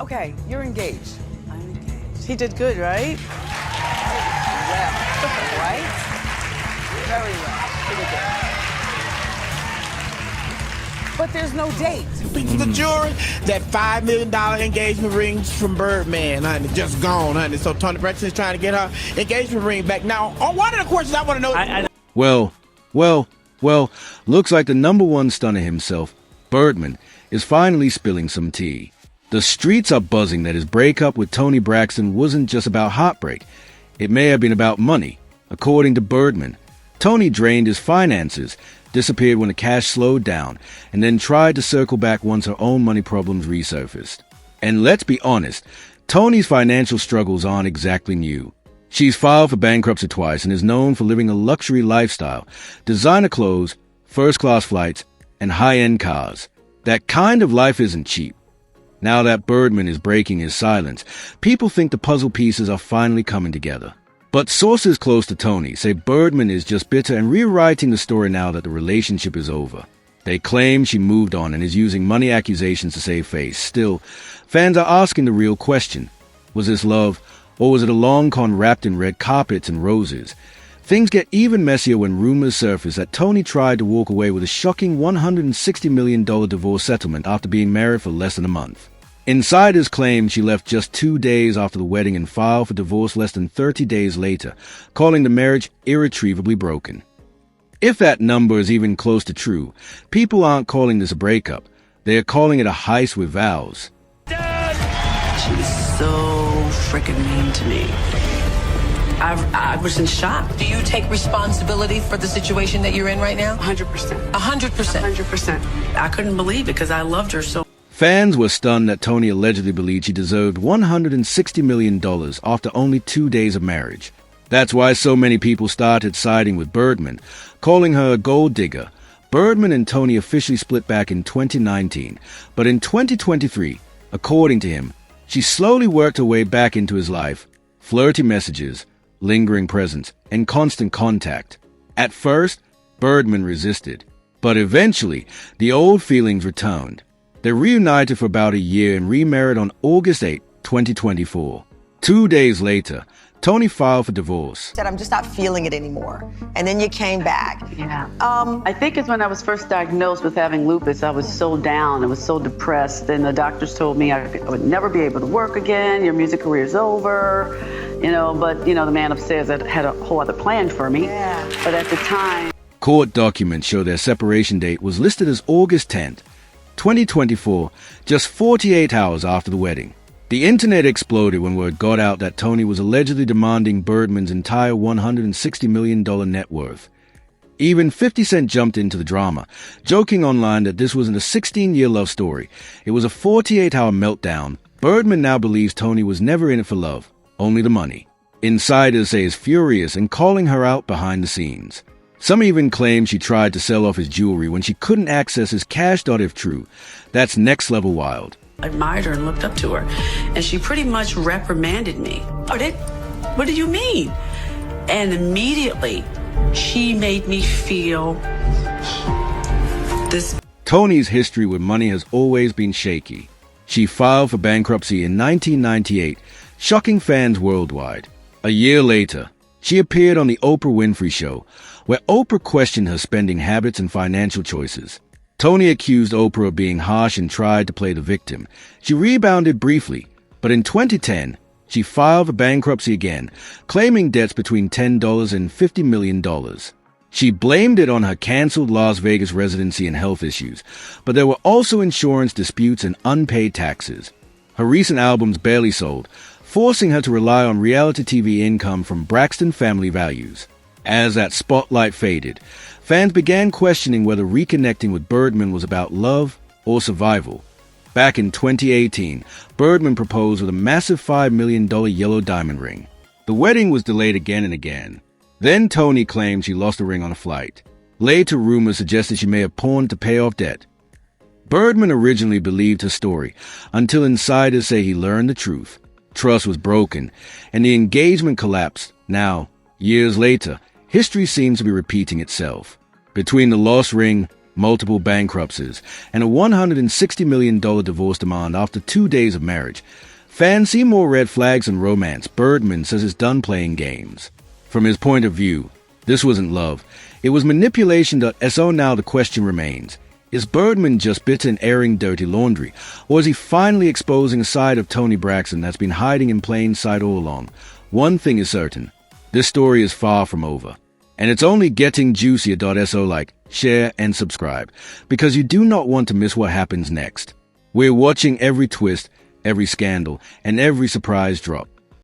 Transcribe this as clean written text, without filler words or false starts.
Okay, you're engaged. I'm engaged. He did good, right? Well, right? Very well. He did good. But there's no date. Speak to the jury, that $5 million engagement ring's from Birdman, honey. Just gone, honey. So Toni Braxton is trying to get her engagement ring back. Now, one of the questions I want to know... Well, looks like the number one stunner himself, Birdman, is finally spilling some tea. The streets are buzzing that his breakup with Toni Braxton wasn't just about heartbreak. It may have been about money. According to Birdman, Toni drained his finances, disappeared when the cash slowed down, and then tried to circle back once her own money problems resurfaced. And let's be honest, Toni's financial struggles aren't exactly new. She's filed for bankruptcy twice and is known for living a luxury lifestyle, designer clothes, first-class flights, and high-end cars. That kind of life isn't cheap. Now that Birdman is breaking his silence, people think the puzzle pieces are finally coming together. But sources close to Toni say Birdman is just bitter and rewriting the story now that the relationship is over. They claim she moved on and is using money accusations to save face. Still, fans are asking the real question. Was this love, or was it a long con wrapped in red carpets and roses? Things get even messier when rumors surface that Toni tried to walk away with a shocking $160 million divorce settlement after being married for less than a month. Insiders claim she left just 2 days after the wedding and filed for divorce less than 30 days later, calling the marriage irretrievably broken. If that number is even close to true, people aren't calling this a breakup. They are calling it a heist with vows. She's so freaking mean to me. I was in shock. Do you take responsibility for the situation that you're in right now? 100%. 100%. 100%. I couldn't believe it because I loved her so. Fans were stunned that Toni allegedly believed she deserved $160 million after only 2 days of marriage. That's why so many people started siding with Birdman, calling her a gold digger. Birdman and Toni officially split back in 2019, but in 2023, according to him, she slowly worked her way back into his life. Flirty messages, lingering presence, and constant contact. At first, Birdman resisted, but eventually, the old feelings returned. They reunited for about a year and remarried on August 8, 2024. 2 days later, Toni filed for divorce. Said, I'm just not feeling it anymore. And then you came back. Yeah. I think it's when I was first diagnosed with having lupus, I was so down, I was so depressed, and the doctors told me I would never be able to work again, your music career's over, but the man upstairs had a whole other plan for me. Yeah. But at the time... Court documents show their separation date was listed as August 10th, 2024, just 48 hours after the wedding. The internet exploded when word got out that Toni was allegedly demanding Birdman's entire $160 million net worth. Even 50 Cent jumped into the drama, joking online that this wasn't a 16-year love story. It was a 48-hour meltdown. Birdman now believes Toni was never in it for love, only the money. Insiders say he's furious and calling her out behind the scenes. Some even claim she tried to sell off his jewelry when she couldn't access his cash. If true, that's next level wild. I admired her and looked up to her, and she pretty much reprimanded me. What do you mean? And immediately, she made me feel this. Toni's history with money has always been shaky. She filed for bankruptcy in 1998, shocking fans worldwide. A year later, she appeared on The Oprah Winfrey Show, where Oprah questioned her spending habits and financial choices. Toni accused Oprah of being harsh and tried to play the victim. She rebounded briefly, but in 2010, she filed for bankruptcy again, claiming debts between $10 and $50 million. She blamed it on her canceled Las Vegas residency and health issues, but there were also insurance disputes and unpaid taxes. Her recent albums barely sold, forcing her to rely on reality TV income from Braxton Family Values. As that spotlight faded, fans began questioning whether reconnecting with Birdman was about love or survival. Back in 2018, Birdman proposed with a massive $5 million yellow diamond ring. The wedding was delayed again and again. Then Toni claimed she lost the ring on a flight. Later, rumors suggested she may have pawned to pay off debt. Birdman originally believed her story, until insiders say he learned the truth. Trust was broken, and the engagement collapsed. Now, years later, history seems to be repeating itself. Between the lost ring, multiple bankruptcies, and a $160 million divorce demand after 2 days of marriage. Fans see more red flags than romance. Birdman says it's done playing games. From his point of view, this wasn't love. It was manipulation. So now the question remains, is Birdman just bitter and airing dirty laundry? Or is he finally exposing a side of Toni Braxton that's been hiding in plain sight all along? One thing is certain, this story is far from over. And it's only getting juicier. So like, share, and subscribe, because you do not want to miss what happens next. We're watching every twist, every scandal, and every surprise drop.